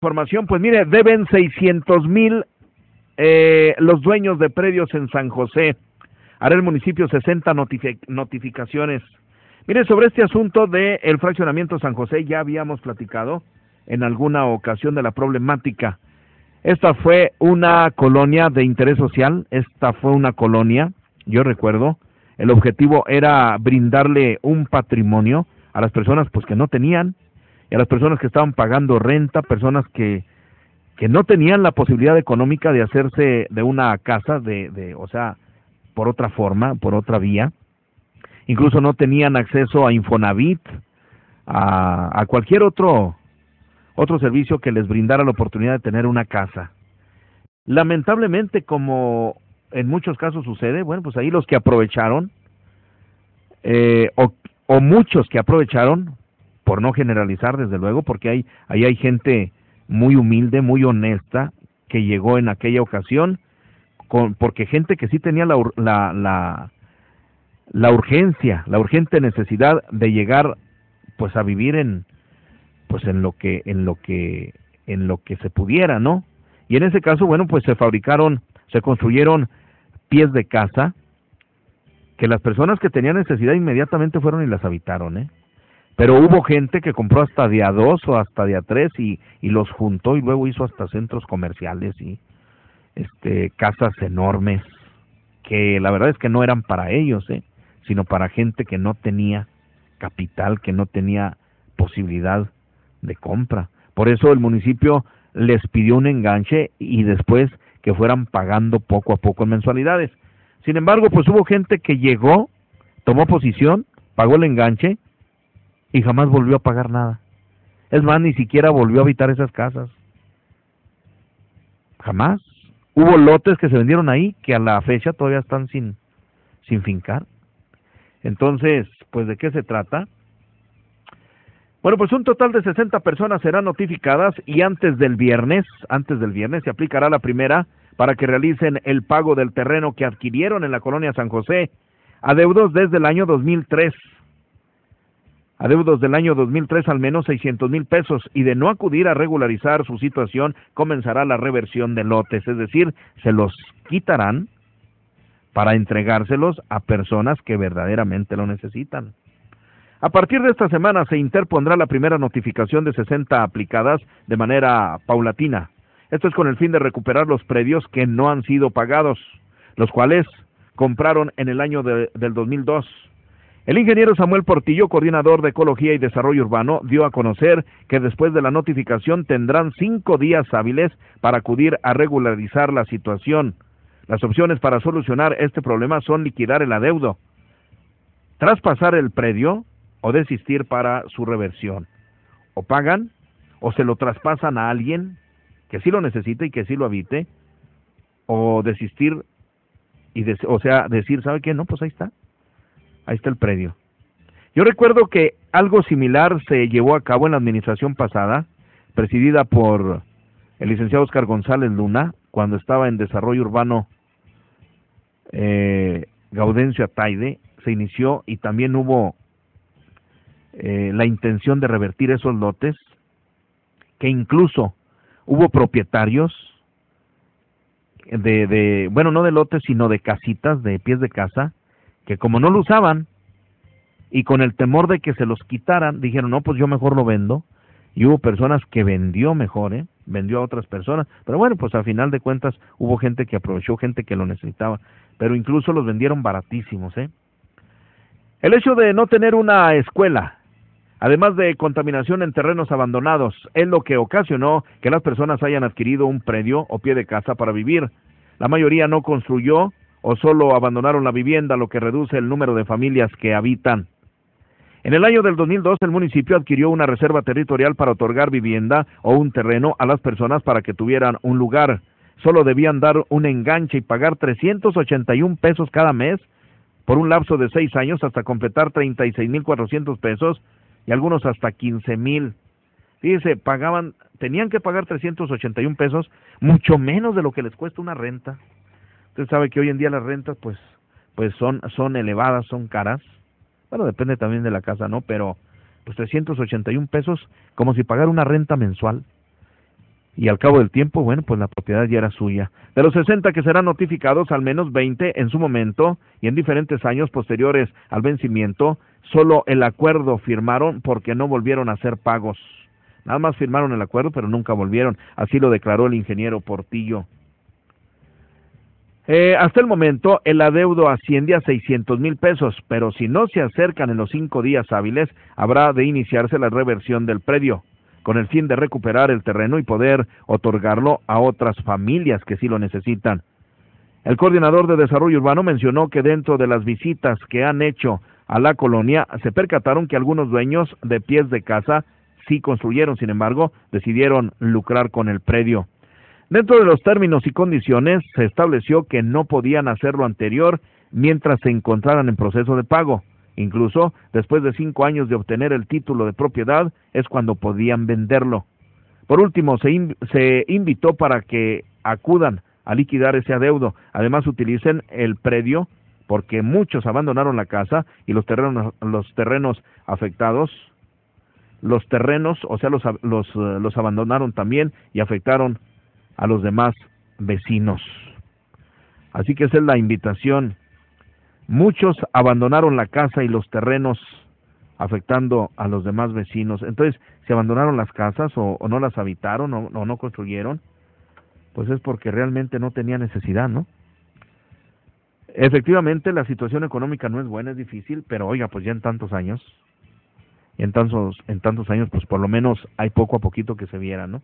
Información, pues mire, deben 600,000 los dueños de predios en San José. Hará el municipio 60 notificaciones. Mire, sobre este asunto del fraccionamiento San José ya habíamos platicado en alguna ocasión de la problemática. Esta fue una colonia de interés social, yo recuerdo, el objetivo era brindarle un patrimonio a las personas pues que no tenían, y a las personas que estaban pagando renta, personas que no tenían la posibilidad económica de hacerse de una casa, o sea, por otra forma, por otra vía. Incluso no tenían acceso a Infonavit, a cualquier otro servicio que les brindara la oportunidad de tener una casa. Lamentablemente, como en muchos casos sucede, bueno, pues ahí los que aprovecharon, o muchos que aprovecharon, por no generalizar, desde luego, porque ahí hay gente muy humilde, muy honesta, que llegó en aquella ocasión, porque gente que sí tenía la urgente necesidad de llegar, pues a vivir en lo que se pudiera, ¿no? Y en ese caso, bueno, pues se construyeron pies de casa, que las personas que tenían necesidad inmediatamente fueron y las habitaron, ¿eh? Pero hubo gente que compró hasta de a 2 o hasta de a 3 y los juntó y luego hizo hasta centros comerciales y casas enormes, que la verdad es que no eran para ellos, sino para gente que no tenía capital, que no tenía posibilidad de compra. Por eso el municipio les pidió un enganche y después que fueran pagando poco a poco en mensualidades. Sin embargo, pues hubo gente que llegó, tomó posición, pagó el enganche y jamás volvió a pagar nada. Es más, ni siquiera volvió a habitar esas casas. Jamás. Hubo lotes que se vendieron ahí que a la fecha todavía están sin fincar. Entonces, pues, ¿de qué se trata? Bueno, pues un total de 60 personas serán notificadas y antes del viernes se aplicará la primera para que realicen el pago del terreno que adquirieron en la colonia San José, adeudos desde el año 2003. Adeudos del año 2003 al menos 600,000 pesos, y de no acudir a regularizar su situación comenzará la reversión de lotes, es decir, se los quitarán para entregárselos a personas que verdaderamente lo necesitan. A partir de esta semana se interpondrá la primera notificación de 60 aplicadas de manera paulatina. Esto es con el fin de recuperar los predios que no han sido pagados, los cuales compraron en el año del 2002. El ingeniero Samuel Portillo, coordinador de Ecología y Desarrollo Urbano, dio a conocer que después de la notificación tendrán 5 días hábiles para acudir a regularizar la situación. Las opciones para solucionar este problema son liquidar el adeudo, traspasar el predio o desistir para su reversión. O pagan o se lo traspasan a alguien que sí lo necesite y que sí lo habite, o desistir y decir, ¿sabe qué? No, pues ahí está el predio. Yo recuerdo que algo similar se llevó a cabo en la administración pasada, presidida por el licenciado Oscar González Luna, cuando estaba en Desarrollo Urbano Gaudencio Ataide, se inició y también hubo la intención de revertir esos lotes, que incluso hubo propietarios bueno, no de lotes, sino de casitas, de pies de casa, que como no lo usaban y con el temor de que se los quitaran, dijeron, no, pues yo mejor lo vendo, y hubo personas que vendió a otras personas, pero bueno, pues a final de cuentas hubo gente que aprovechó, gente que lo necesitaba, pero incluso los vendieron baratísimos. El hecho de no tener una escuela, además de contaminación en terrenos abandonados, es lo que ocasionó que las personas hayan adquirido un predio o pie de casa para vivir. La mayoría no construyó o solo abandonaron la vivienda, lo que reduce el número de familias que habitan. En el año del 2002, el municipio adquirió una reserva territorial para otorgar vivienda o un terreno a las personas para que tuvieran un lugar. Solo debían dar un enganche y pagar 381 pesos cada mes por un lapso de 6 años hasta completar 36,400 pesos y algunos hasta 15,000. Fíjese, tenían que pagar 381 pesos, mucho menos de lo que les cuesta una renta. Usted sabe que hoy en día las rentas pues son elevadas, son caras. Bueno, depende también de la casa, ¿no? Pero pues 381 pesos como si pagara una renta mensual. y al cabo del tiempo, bueno, pues la propiedad ya era suya. De los 60 que serán notificados, al menos 20 en su momento y en diferentes años posteriores al vencimiento, solo el acuerdo firmaron porque no volvieron a hacer pagos. Nada más firmaron el acuerdo, pero nunca volvieron. Así lo declaró el ingeniero Portillo. Hasta el momento, el adeudo asciende a 600,000 pesos, pero si no se acercan en los 5 días hábiles, habrá de iniciarse la reversión del predio, con el fin de recuperar el terreno y poder otorgarlo a otras familias que sí lo necesitan. El coordinador de desarrollo urbano mencionó que dentro de las visitas que han hecho a la colonia, se percataron que algunos dueños de pies de casa sí construyeron, sin embargo, decidieron lucrar con el predio. Dentro de los términos y condiciones, se estableció que no podían hacer lo anterior mientras se encontraran en proceso de pago. Incluso, después de 5 años de obtener el título de propiedad, es cuando podían venderlo. Por último, se invitó para que acudan a liquidar ese adeudo. Además, utilicen el predio, porque muchos abandonaron la casa y los terrenos afectados, los abandonaron también y afectaron a los demás vecinos. Así que esa es la invitación. Muchos abandonaron la casa y los terrenos, afectando a los demás vecinos. Entonces, si abandonaron las casas o no las habitaron o no construyeron, pues es porque realmente no tenía necesidad, ¿no? Efectivamente, la situación económica no es buena, es difícil, pero oiga, pues ya en tantos años, pues por lo menos hay poco a poquito que se viera, ¿no?